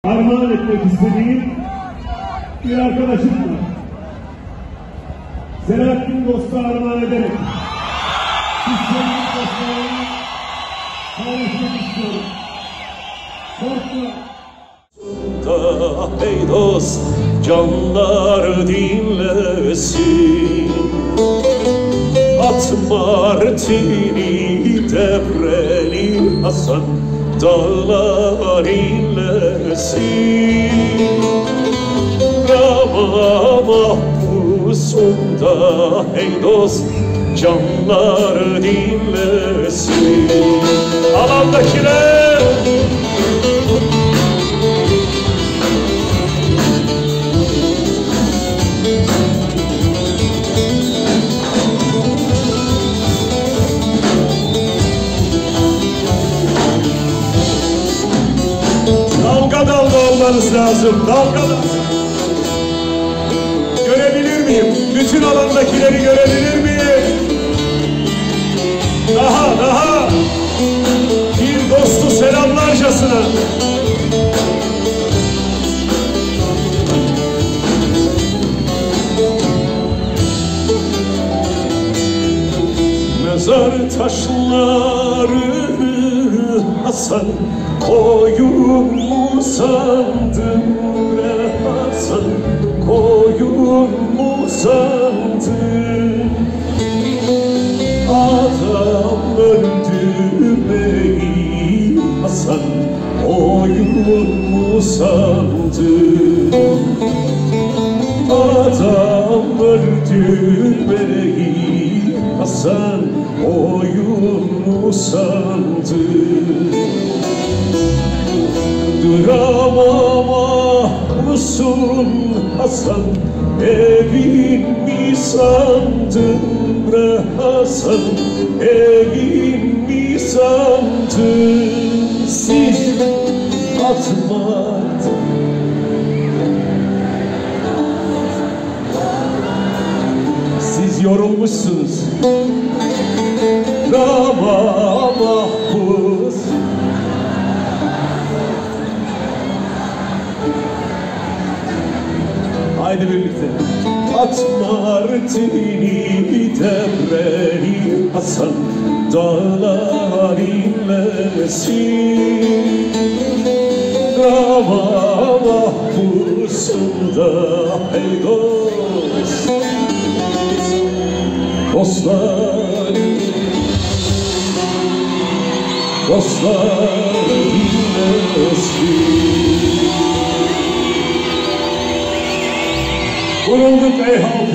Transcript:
armağan etmek istediğim bir arkadaşım var. Selahattin Dost'a armağan ederek Selahattin Dost'la paylaşmak istiyorum. Korkma. Ey dost, canlar dinlesin. At Martini devreli Hasan, dağlar inlesin. Rama mahpusunda ey dost, canlar dinlesin. Alandakiler dalga olmanız lazım, dalga. Görebilir miyim? Bütün alandakileri görebilir miyim? Daha. Bir dostu selamlarcasına. Mezar taşları Hasan, koyun mu sandın be Hasan, koyun mu sandın? Adam öldürmeyi Hasan, koyun mu sandın? Adam öldürmeyi Hasan, koyun mu sandın? Duramam musun Hasan, evin mi sandın be Hasan, evin mi sandın? Siz atmadın, siz yorulmuşsunuz. Rama mahpus, haydi birlikte. At Martini devreli Hasan, dağlar inlesin. Rama mahpusunda ey dost, dostlar dinlesin. Vurulduk ey halkım.